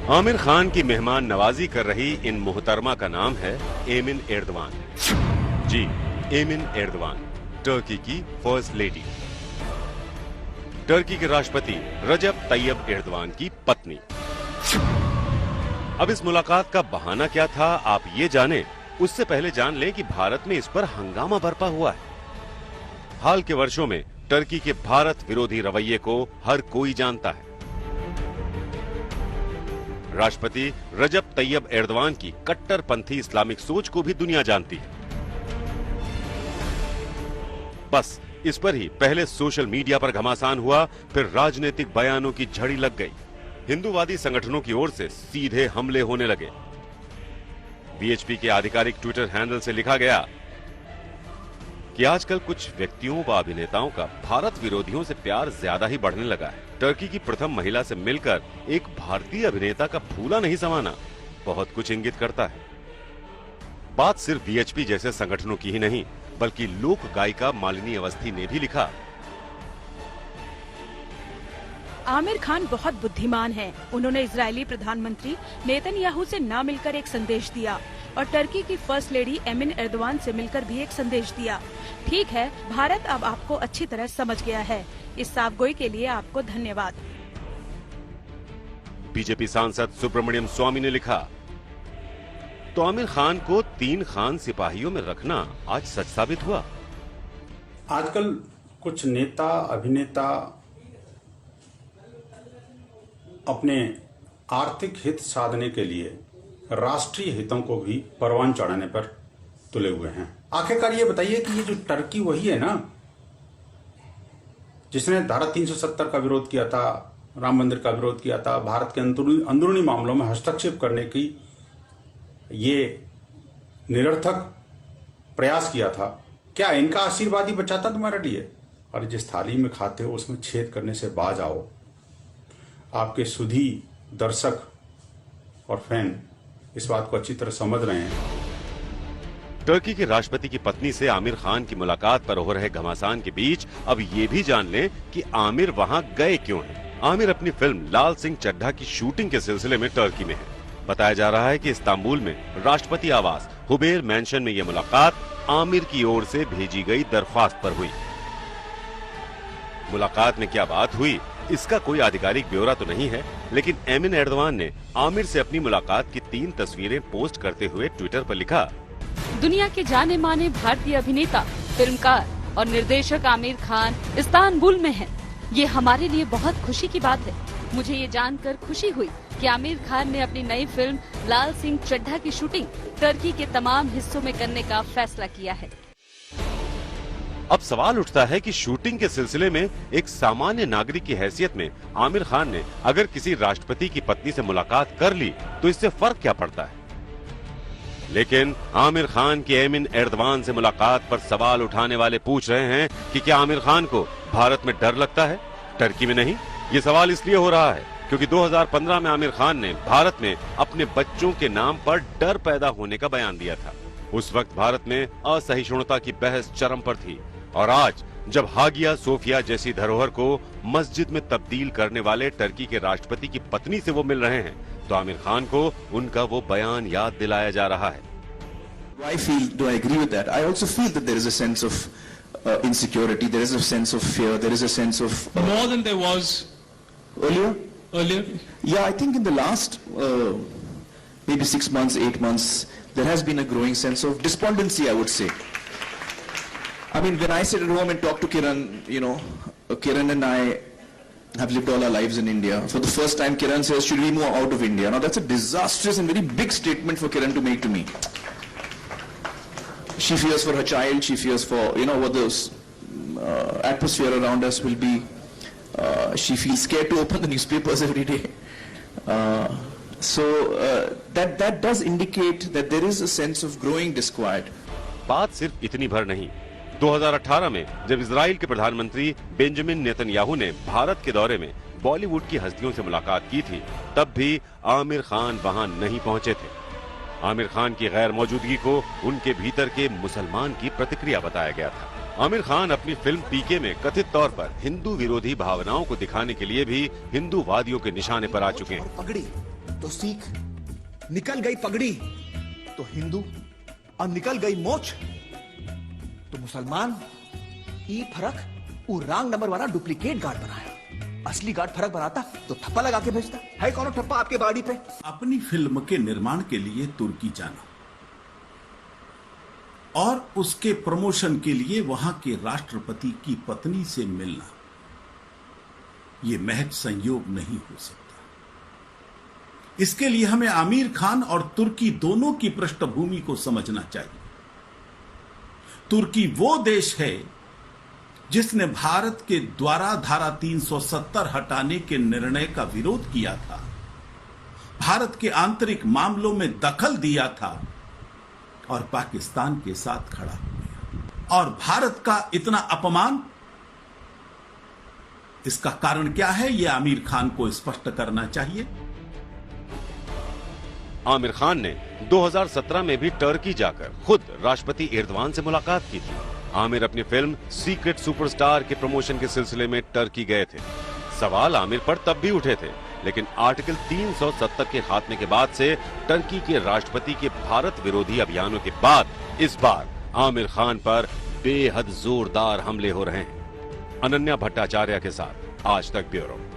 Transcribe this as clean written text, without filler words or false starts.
आमिर खान की मेहमान नवाजी कर रही इन मोहतरमा का नाम है एमिन एर्दवान। जी, एमिन एर्दवान, टर्की की फर्स्ट लेडी, टर्की के राष्ट्रपति रजब तैयब एर्दवान की पत्नी। अब इस मुलाकात का बहाना क्या था, आप ये जानें, उससे पहले जान लें कि भारत में इस पर हंगामा बरपा हुआ है। हाल के वर्षों में टर्की के भारत विरोधी रवैये को हर कोई जानता है। राष्ट्रपति रजब तैयब एर्दवान की कट्टरपंथी इस्लामिक सोच को भी दुनिया जानती है। बस इस पर ही पहले सोशल मीडिया पर घमासान हुआ, फिर राजनीतिक बयानों की झड़ी लग गई। हिंदूवादी संगठनों की ओर से सीधे हमले होने लगे। वीएचपी के आधिकारिक ट्विटर हैंडल से लिखा गया कि आजकल कुछ व्यक्तियों व अभिनेताओं का भारत विरोधियों से प्यार ज्यादा ही बढ़ने लगा है। टर्की की प्रथम महिला से मिलकर एक भारतीय अभिनेता का फूला नहीं समाना बहुत कुछ इंगित करता है। बात सिर्फ वीएचपी जैसे संगठनों की ही नहीं, बल्कि लोक गायिका मालिनी अवस्थी ने भी लिखा। आमिर खान बहुत बुद्धिमान हैं। उन्होंने इजरायली प्रधानमंत्री नेतन्याहू से ना मिलकर एक संदेश दिया और टर्की की फर्स्ट लेडी एमिन एर्दवान से मिलकर भी एक संदेश दिया। ठीक है, भारत अब आपको अच्छी तरह समझ गया है। इस साफगोई के लिए आपको धन्यवाद। बीजेपी सांसद सुब्रमण्यम स्वामी ने लिखा, तो आमिर खान को 3 खान सिपाहियों में रखना आज सच साबित हुआ। आजकल कुछ नेता अभिनेता अपने आर्थिक हित साधने के लिए राष्ट्रीय हितों को भी परवान चढ़ाने पर तुले हुए हैं। आखिरकार ये बताइए कि ये जो टर्की वही है ना जिसने धारा 370 का विरोध किया था, राम मंदिर का विरोध किया था, भारत के अंदरूनी मामलों में हस्तक्षेप करने की ये निरर्थक प्रयास किया था। क्या इनका आशीर्वाद ही बचाता तुम्हारे लिए? और जिस थाली में खाते हो उसमें छेद करने से बाज आओ। आपके सुधी दर्शक और फैन इस बात को अच्छी तरह समझ रहे हैं। टर्की के राष्ट्रपति की पत्नी से आमिर खान की मुलाकात पर हो रहे घमासान के बीच अब ये भी जान लें कि आमिर वहां गए क्यों हैं। आमिर अपनी फिल्म लाल सिंह चड्ढा की शूटिंग के सिलसिले में टर्की में है। बताया जा रहा है कि इस्तांबुल में राष्ट्रपति आवास हुबेर मैंशन में यह मुलाकात आमिर की ओर से भेजी गई दरख्वास्त पर हुई। मुलाकात में क्या बात हुई, इसका कोई आधिकारिक ब्यौरा तो नहीं है, लेकिन एमिन एर्दवान ने आमिर से अपनी मुलाकात की 3 तस्वीरें पोस्ट करते हुए ट्विटर पर लिखा, दुनिया के जाने माने भारतीय अभिनेता, फिल्मकार और निर्देशक आमिर खान इस्तांबुल में हैं। ये हमारे लिए बहुत खुशी की बात है। मुझे ये जानकर खुशी हुई कि आमिर खान ने अपनी नई फिल्म लाल सिंह चड्ढा की शूटिंग टर्की के तमाम हिस्सों में करने का फैसला किया है। अब सवाल उठता है कि शूटिंग के सिलसिले में एक सामान्य नागरिक की हैसियत में आमिर खान ने अगर किसी राष्ट्रपति की पत्नी से मुलाकात कर ली तो इससे फर्क क्या पड़ता है। लेकिन आमिर खान की एमिन एर्दवान से मुलाकात पर सवाल उठाने वाले पूछ रहे हैं कि क्या आमिर खान को भारत में डर लगता है, टर्की में नहीं। ये सवाल इसलिए हो रहा है क्योंकि 2015 में आमिर खान ने भारत में अपने बच्चों के नाम पर डर पैदा होने का बयान दिया था। उस वक्त भारत में असहिष्णुता की बहस चरम पर थी और आज जब हागिया सोफिया जैसी धरोहर को मस्जिद में तब्दील करने वाले टर्की के राष्ट्रपति की पत्नी से वो मिल रहे हैं तो आमिर खान को उनका वो बयान याद दिलाया जा रहा है। Do I agree with that? I also feel that there is a sense of insecurity, there is a sense of fear, there is a sense of more than there was earlier. Yeah, I think in the last maybe 6 months, 8 months, there has been a growing sense of despondency, I would say. I mean, when I sit at home and talk to Kiran, you know, Kiran and I have lived all our lives in India. For the first time, Kiran says, should we move out of India? Now, that's a disastrous and very big statement for Kiran to make to me. She fears for her child, she fears for, you know, what the atmosphere around us will be. She feels scared to open the newspapers every day. That does indicate that there is a sense of growing disquiet. बात सिर्फ इतनी भर नहीं। 2018 में जब Israel के प्रधानमंत्री Benjamin Netanyahu ने भारत के दौरे में बॉलीवुड की हस्तियों से मुलाकात की थी, तब भी आमिर खान वहां नहीं पहुंचे थे। आमिर खान की गैर मौजूदगी को उनके भीतर के मुसलमान की प्रतिक्रिया बताया गया था। आमिर खान अपनी फिल्म पीके में कथित तौर पर हिंदू विरोधी भावनाओं को दिखाने के लिए भी हिंदूवादियों के निशाने पर आ चुके हैं। पगड़ी तो सिख, निकल गई पगड़ी तो हिंदू, और निकल गई मोच तो मुसलमान। ई फर्क वो रॉन्ग नंबर वाला डुप्लीकेट गार्ड बनाया। असली गार्ड फर्क बनाता तो ठप्पा लगा के भेजता। है कौन ठप्पा आपके गाड़ी पे? अपनी फिल्म के निर्माण के लिए तुर्की जाना और उसके प्रमोशन के लिए वहां के राष्ट्रपति की पत्नी से मिलना, यह महज संयोग नहीं हो सकता। इसके लिए हमें आमिर खान और तुर्की दोनों की पृष्ठभूमि को समझना चाहिए। तुर्की वो देश है जिसने भारत के द्वारा धारा 370 हटाने के निर्णय का विरोध किया था, भारत के आंतरिक मामलों में दखल दिया था और पाकिस्तान के साथ खड़ा हो गया। और भारत का इतना अपमान, इसका कारण क्या है, यह आमिर खान को स्पष्ट करना चाहिए। आमिर खान ने 2017 में भी टर्की जाकर खुद राष्ट्रपति एर्दवान से मुलाकात की थी। आमिर अपनी फिल्म सीक्रेट सुपरस्टार के प्रमोशन के सिलसिले में टर्की गए थे। सवाल आमिर पर तब भी उठे थे, लेकिन आर्टिकल 370 के खात्मे के बाद से टर्की के राष्ट्रपति के भारत विरोधी अभियानों के बाद इस बार आमिर खान पर बेहद जोरदार हमले हो रहे हैं। अनन्या भट्टाचार्य के साथ आज तक ब्यूरो।